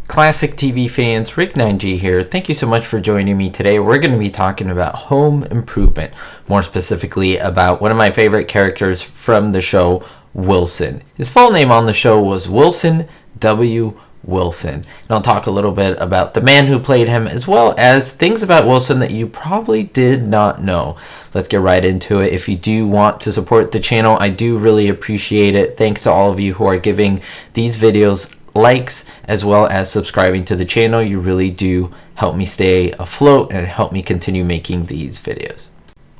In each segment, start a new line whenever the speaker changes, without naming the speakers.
Classic TV fans, Rick 9G here. Thank you so much for joining me today. We're going to be talking about Home Improvement, more specifically about one of my favorite characters from the show, Wilson. His full name on the show was Wilson W. Wilson. And I'll talk a little bit about the man who played him, as well as things about Wilson that you probably did not know. Let's get right into it. If you do want to support the channel, I do really appreciate it. Thanks to all of you who are giving these videos likes as well as subscribing to the channel. You really do help me stay afloat and help me continue making these videos.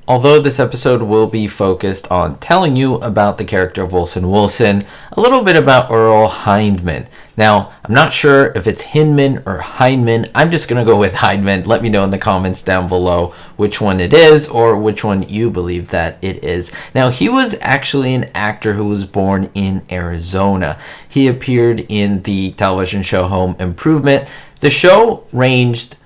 Although this episode will be focused on telling you about the character of Wilson Wilson, a little bit about Earl Hindman. Now, I'm not sure if it's Hindman or Hindman. I'm just going to go with Hindman. Let me know in the comments down below which one it is or which one you believe that it is. Now, he was actually an actor who was born in Arizona. He appeared in the television show Home Improvement. The show ranged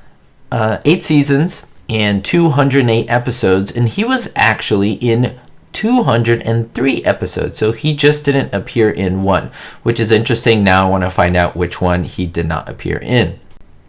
8 seasons and 208 episodes, and he was actually in 203 episodes, so he just didn't appear in one, which is interesting. Now I want to find out which one he did not appear in.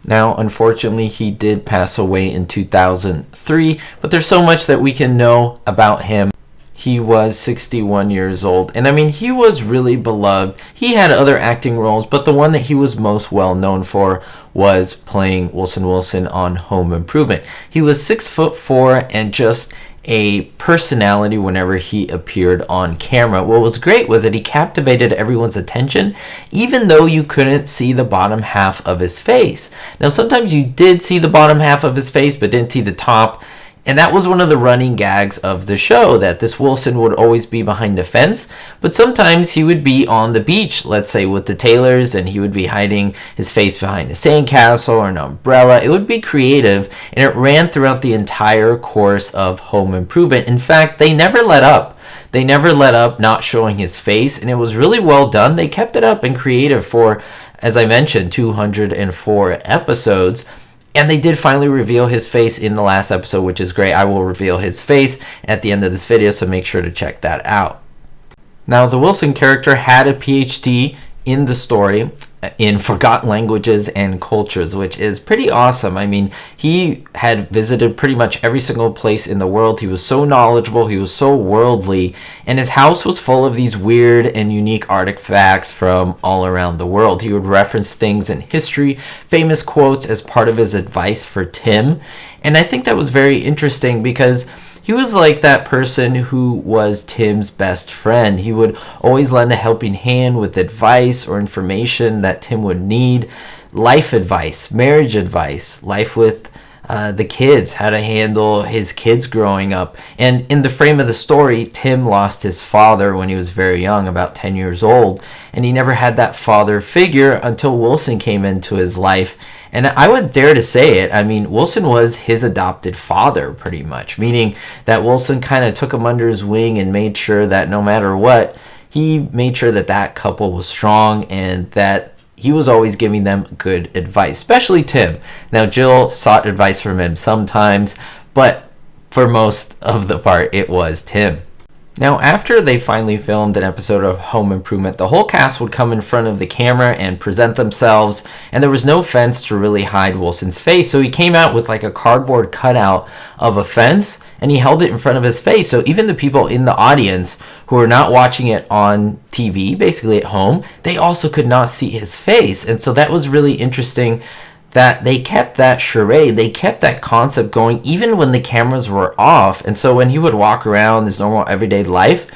Now, unfortunately, he did pass away in 2003, but there's so much that we can know about him. He was 61 years old, and I mean, he was really beloved. He had other acting roles, but the one that he was most well known for was playing Wilson Wilson on Home Improvement. He was 6'4" and just a personality whenever he appeared on camera. What was great was that he captivated everyone's attention, even though you couldn't see the bottom half of his face. Now, sometimes you did see the bottom half of his face, but didn't see the top. And that was one of the running gags of the show, that this Wilson would always be behind a fence, but sometimes he would be on the beach, let's say with the Taylors, and he would be hiding his face behind a sandcastle or an umbrella. It would be creative, and it ran throughout the entire course of Home Improvement. In fact, they never let up. They never let up not showing his face, and it was really well done. They kept it up and creative for, as I mentioned, 204 episodes. And they did finally reveal his face in the last episode, which is great. I will reveal his face at the end of this video, so make sure to check that out. Now, the Wilson character had a PhD in the story in forgotten languages and cultures, which is pretty awesome. I mean, he had visited pretty much every single place in the world. He was so knowledgeable, he was so worldly, and his house was full of these weird and unique artifacts from all around the world. He would reference things in history, famous quotes as part of his advice for Tim, and I think that was very interesting because he was like that person who was Tim's best friend. He would always lend a helping hand with advice or information that Tim would need. Life advice, marriage advice, life with the kids, how to handle his kids growing up. And in the frame of the story, Tim lost his father when he was very young, about 10 years old. And he never had that father figure until Wilson came into his life. And I would dare to say it, I mean, Wilson was his adopted father pretty much, meaning that Wilson kind of took him under his wing and made sure that no matter what, he made sure that that couple was strong and that he was always giving them good advice, especially Tim. Now, Jill sought advice from him sometimes, but for most of the part, it was Tim. Now, after they finally filmed an episode of Home Improvement, the whole cast would come in front of the camera and present themselves, and there was no fence to really hide Wilson's face, so he came out with like a cardboard cutout of a fence, and he held it in front of his face, so even the people in the audience who were not watching it on TV, basically at home, they also could not see his face, and so that was really interesting that they kept that charade, they kept that concept going even when the cameras were off. And so when he would walk around his normal everyday life,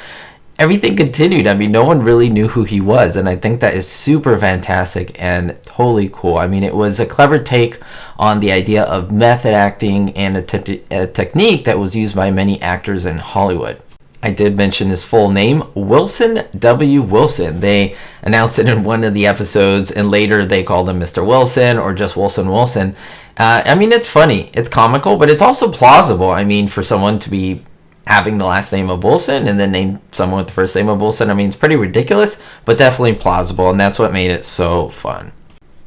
everything continued. I mean, no one really knew who he was, and I think that is super fantastic and totally cool. I mean, it was a clever take on the idea of method acting and a technique that was used by many actors in Hollywood. I did mention his full name, Wilson W. Wilson. They announced it in one of the episodes, and later they called him Mr. Wilson or just Wilson Wilson. I mean, it's funny, it's comical, but it's also plausible. I mean, for someone to be having the last name of Wilson and then name someone with the first name of Wilson, I mean, it's pretty ridiculous, but definitely plausible, and that's what made it so fun.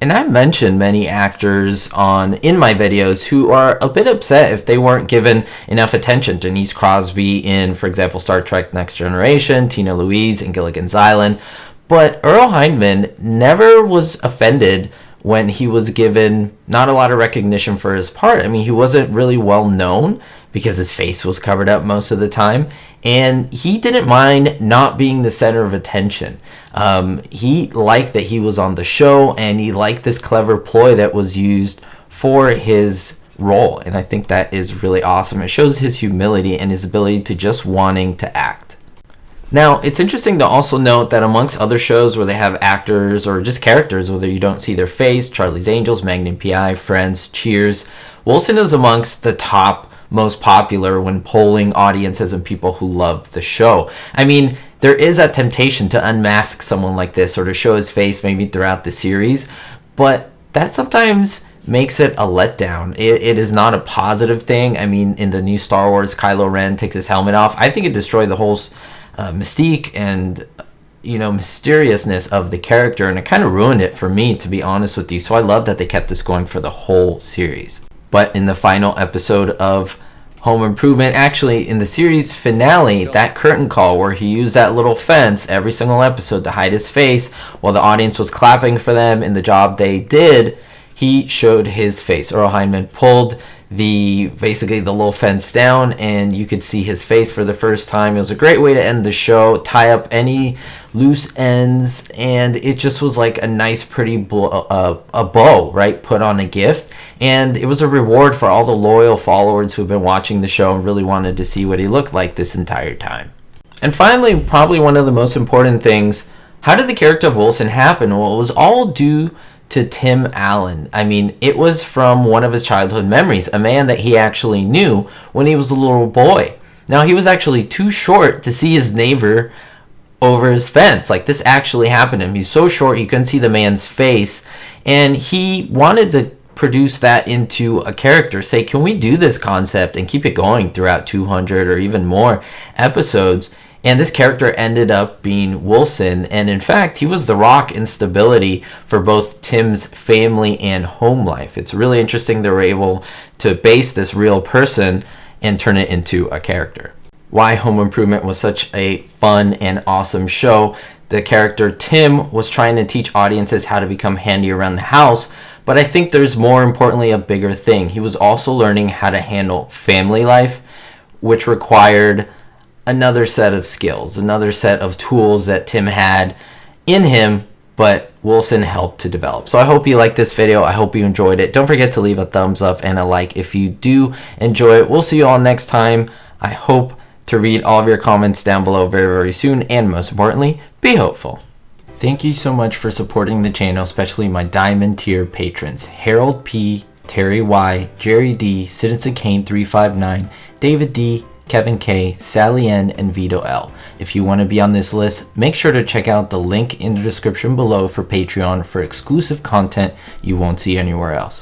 And I've mentioned many actors in my videos who are a bit upset if they weren't given enough attention. Denise Crosby in, for example, Star Trek Next Generation, Tina Louise in Gilligan's Island. But Earl Hindman never was offended when he was given not a lot of recognition for his part. I mean, he wasn't really well known because his face was covered up most of the time, and he didn't mind not being the center of attention. He liked that he was on the show, and he liked this clever ploy that was used for his role, and I think that is really awesome. It shows his humility and his ability to just wanting to act. Now, it's interesting to also note that amongst other shows where they have actors or just characters, whether you don't see their face, Charlie's Angels, Magnum P.I., Friends, Cheers, Wilson is amongst the top most popular when polling audiences and people who love the show. I mean, there is a temptation to unmask someone like this or to show his face maybe throughout the series, but that sometimes makes it a letdown. It is not a positive thing. I mean, in the new Star Wars, Kylo Ren takes his helmet off. I think it destroyed the whole mystique and mysteriousness of the character, and it kind of ruined it for me, to be honest with you. So I love that they kept this going for the whole series. But in the final episode of Home Improvement, actually in the series finale, that curtain call where he used that little fence every single episode to hide his face while the audience was clapping for them in the job they did, he showed his face. Earl Hindman pulled basically the little fence down, and you could see his face for the first time. It was a great way to end the show, tie up any loose ends, and it just was like a nice, pretty a bow, right, put on a gift. And it was a reward for all the loyal followers who've been watching the show and really wanted to see what he looked like this entire time. And finally, probably one of the most important things, how did the character of Wilson happen? Well, it was all due to Tim Allen. I mean, it was from one of his childhood memories, a man that he actually knew when he was a little boy. Now, he was actually too short to see his neighbor over his fence. Like, this actually happened to him. He's so short he couldn't see the man's face, and he wanted to produce that into a character, say, can we do this concept and keep it going throughout 200 or even more episodes? And this character ended up being Wilson, and in fact, he was the rock and stability for both Tim's family and home life. It's really interesting they were able to base this real person and turn it into a character. Why Home Improvement was such a fun and awesome show. The character Tim was trying to teach audiences how to become handy around the house, but I think there's more importantly a bigger thing. He was also learning how to handle family life, which required another set of skills, another set of tools that Tim had in him, but Wilson helped to develop. So I hope you liked this video. I hope you enjoyed it. Don't forget to leave a thumbs up and a like if you do enjoy it. We'll see you all next time. I hope to read all of your comments down below very, very soon, and most importantly, be hopeful. Thank you so much for supporting the channel, especially my Diamond tier patrons: Harold P, Terry Y, Jerry D, Citizen Kane 359, David D, Kevin K, Sally N, and Vito L. If you want to be on this list, make sure to check out the link in the description below for Patreon for exclusive content you won't see anywhere else.